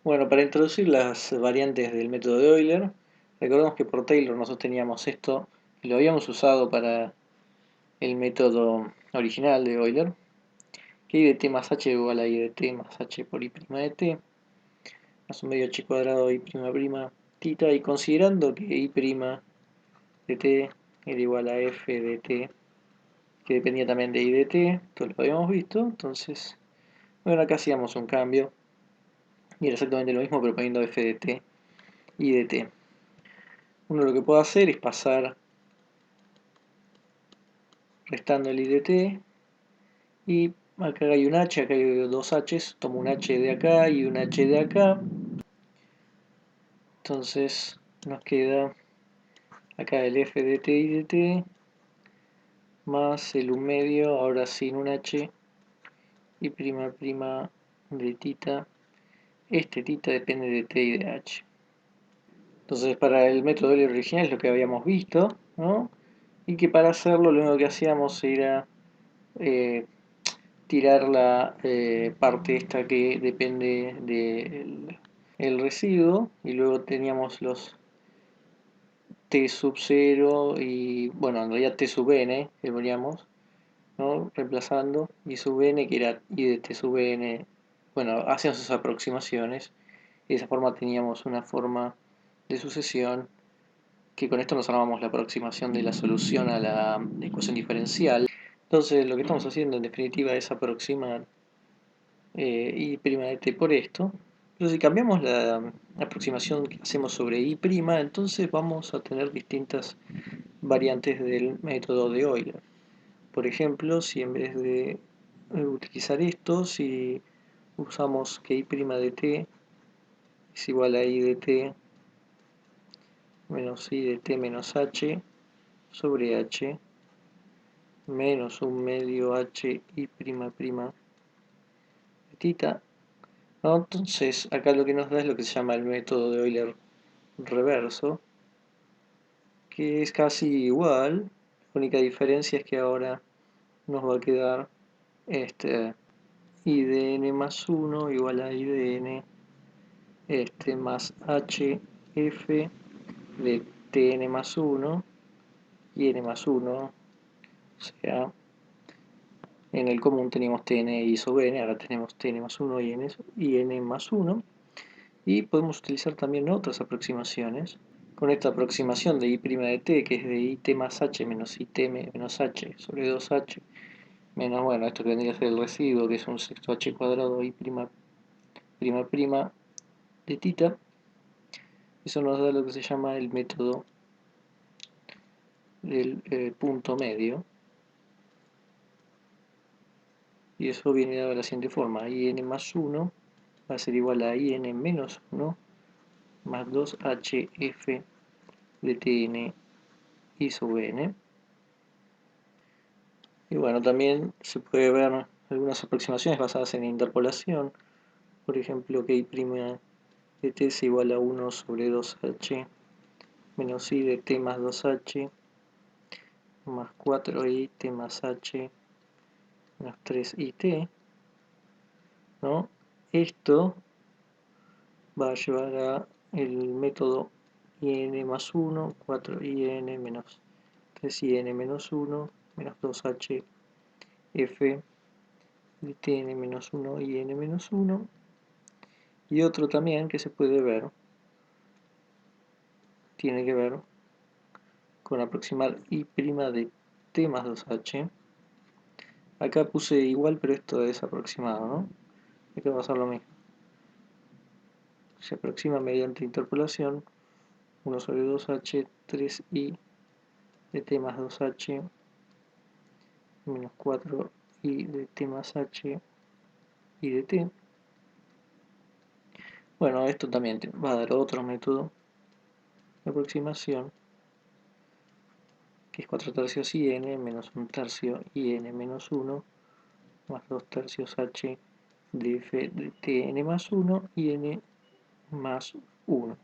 Bueno, para introducir las variantes del método de Euler, recordemos que por Taylor nosotros teníamos esto, y lo habíamos usado para el método original de Euler, que I de t más h igual a I de t más h por I' de t, más un medio h cuadrado I', tita, y considerando que I' de t era igual a f de t, que dependía también de I de t, esto lo habíamos visto, entonces, bueno, acá hacíamos un cambio, y era exactamente lo mismo pero poniendo f de t, I de t. Uno lo que puede hacer es pasar restando el I de t, y acá hay un h, acá hay dos h's, tomo un h de acá y un h de acá, entonces nos queda acá el f de t y de t, más el 1 medio, ahora sin un h, y prima de tita, este tita depende de t y de h. Entonces para el método Euler original es lo que habíamos visto, ¿no? Y que para hacerlo lo único que hacíamos era tirar la parte esta que depende del residuo, y luego teníamos los t sub 0 y, bueno, en realidad t sub n que poníamos, ¿no? Reemplazando, y sub n que era i de t sub n, bueno, hacíamos esas aproximaciones, y de esa forma teníamos una forma de sucesión que con esto nos armamos la aproximación de la solución a la ecuación diferencial. Entonces lo que estamos haciendo en definitiva es aproximar I' de t por esto. Pero si cambiamos la aproximación que hacemos sobre I', entonces vamos a tener distintas variantes del método de Euler. Por ejemplo, si en vez de utilizar esto, si usamos que I' de t es igual a I de t menos I de t menos h sobre h menos un medio h I' de tita, ¿no? Entonces acá lo que nos da es lo que se llama el método de Euler reverso, que es casi igual, la única diferencia es que ahora nos va a quedar I de n más 1 igual a I de n más hf de tn más 1 y n más 1, o sea, en el común teníamos tn y sub n, ahora tenemos tn más 1 y n más 1, y podemos utilizar también otras aproximaciones. Con esta aproximación de I' de t, que es de it más h menos it menos h sobre 2h, menos, bueno, esto que vendría a ser el residuo, que es un sexto h cuadrado I' de tita, eso nos da lo que se llama el método del punto medio, y eso viene dado de la siguiente forma: in más 1 va a ser igual a in menos 1 más 2hf de tn I sub n. Y bueno, también se puede ver algunas aproximaciones basadas en interpolación, por ejemplo que I' de t es igual a 1 sobre 2h menos I de t más 2h más 4it más h menos 3it, ¿no? Esto va a llevar a el método in más 1, 4in menos 3in menos 1 menos 2h f de tn menos 1 y n menos 1. Y otro también que se puede ver tiene que ver con aproximar I' de t más 2h. Acá puse igual, pero esto es aproximado, ¿no? Acá va a ser lo mismo. Se aproxima mediante interpolación 1 sobre 2h, 3i de t más 2h menos 4i de t más h y de t. Bueno, esto también va a dar otro método de aproximación, que es 4 tercios in menos 1 tercio in menos 1 más 2 tercios h de f de tn más 1 y n más 1.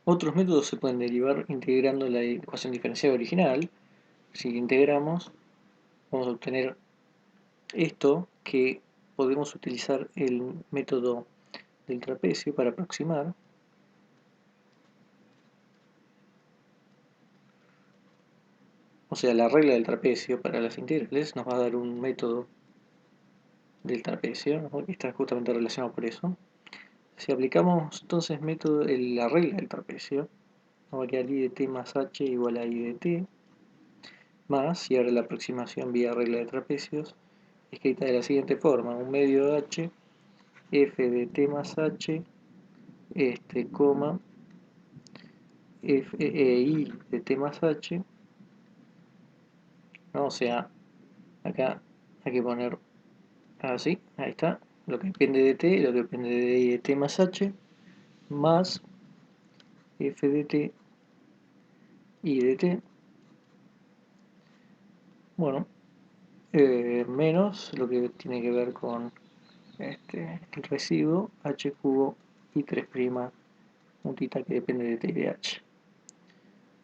Otros métodos se pueden derivar integrando la ecuación diferencial original. Si integramos, vamos a obtener esto, que podemos utilizar el método del trapecio para aproximar. O sea, la regla del trapecio para las integrales nos va a dar un método del trapecio, ¿no? Que está justamente relacionado por eso. Si aplicamos entonces la regla del trapecio, nos va a quedar i de t más h igual a i de t, más, y ahora la aproximación vía regla de trapecios, escrita de la siguiente forma: un medio de h, f de t más h, coma, i de t más h, ¿no? O sea, acá hay que poner así, ahí está, lo que depende de t, lo que depende de i de t más h, más f de t, i de t, bueno, menos lo que tiene que ver con el residuo h cubo y 3' un tita que depende de t y de h.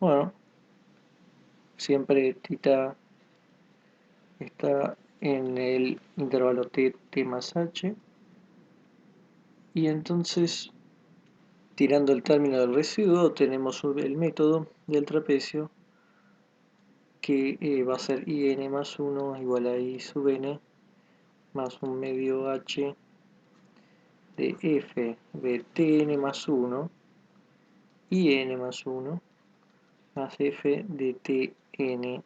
Bueno, siempre tita está en el intervalo t más h, y entonces tirando el término del residuo tenemos el método del trapecio que va a ser in más 1 igual a i sub n más un medio h de f de tn más 1 in más 1 más f de tn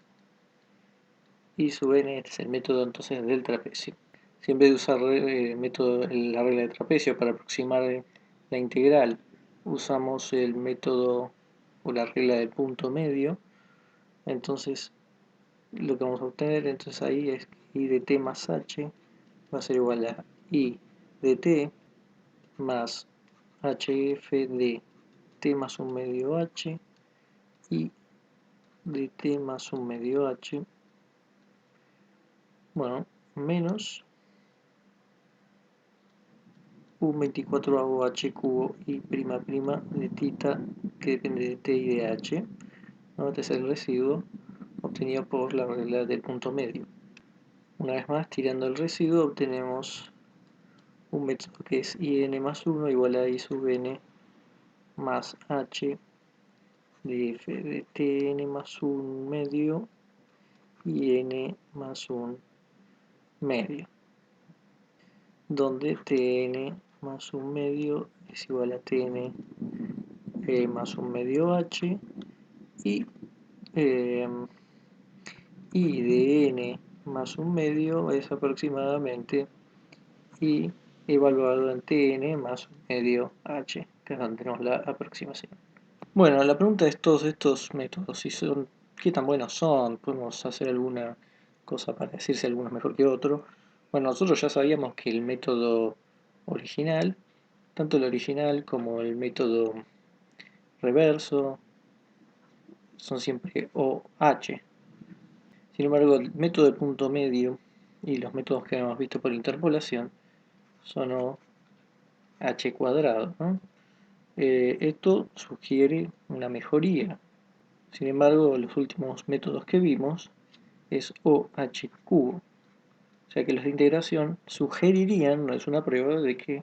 i sub n. Este es el método entonces del trapecio. Si en vez de usar la regla de trapecio para aproximar la integral, usamos el método o la regla del punto medio, entonces lo que vamos a obtener entonces ahí es que i de t más h va a ser igual a i de t más hf de t más un medio h, i de t más un medio h, bueno, menos un 24avo h cubo y prima prima de tita que depende de t y de h, ¿no? Este es el residuo obtenido por la regla del punto medio. Una vez más, tirando el residuo obtenemos un método que es in más 1 igual a i sub n más h de f de tn más un medio y n más un medio, donde tn más un medio es igual a tn más un medio h y i de n más un medio es aproximadamente i evaluado en tn más un medio h, que es donde tenemos la aproximación. Bueno, la pregunta es todos estos métodos, si son, qué tan buenos son, podemos hacer alguna cosa para decir si alguno es mejor que otro. Bueno, nosotros ya sabíamos que el método original, tanto el original como el método reverso, son siempre OH. Sin embargo, el método de punto medio y los métodos que hemos visto por interpolación son OH cuadrado, ¿no? Esto sugiere una mejoría. Sin embargo, los últimos métodos que vimos es OH cubo. O sea que los de integración sugerirían, no es una prueba, de que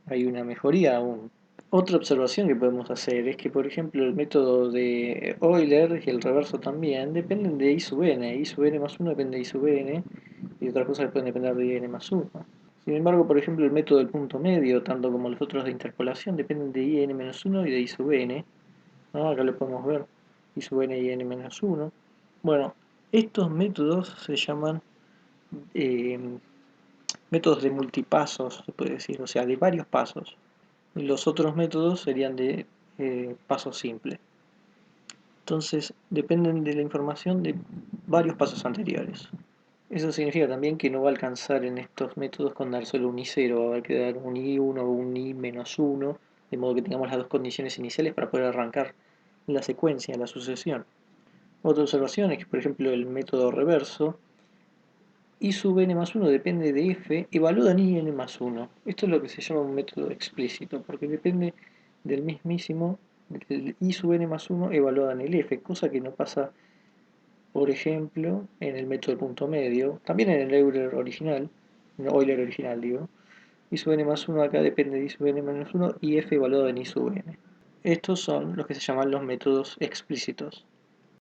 hay una mejoría aún. Otra observación que podemos hacer es que, por ejemplo, el método de Euler y el reverso también dependen de I sub n. I sub n más 1 depende de I sub n y otras cosas pueden depender de n más 1. Sin embargo, por ejemplo, el método del punto medio, tanto como los otros de interpolación, dependen de in menos 1 y de I sub n. ¿No? Acá lo podemos ver, I sub n y n menos 1. Bueno, estos métodos se llaman eh, métodos de multipasos, se puede decir, o sea, de varios pasos. Y los otros métodos serían de paso simple. Entonces, dependen de la información de varios pasos anteriores. Eso significa también que no va a alcanzar en estos métodos con dar solo un I0, va a haber que dar un I1 o un I menos 1, de modo que tengamos las dos condiciones iniciales para poder arrancar la secuencia, la sucesión. Otra observación es que, por ejemplo, el método reverso, I sub n más 1 depende de f, evaluado en I n más 1. Esto es lo que se llama un método explícito, porque depende del mismísimo, del I sub n más 1 evaluado en el f, cosa que no pasa, por ejemplo, en el método de punto medio, también en el Euler original, no, Euler original digo, I sub n más 1 acá depende de I sub n menos 1 y f igualado en I sub n. Estos son los que se llaman los métodos explícitos.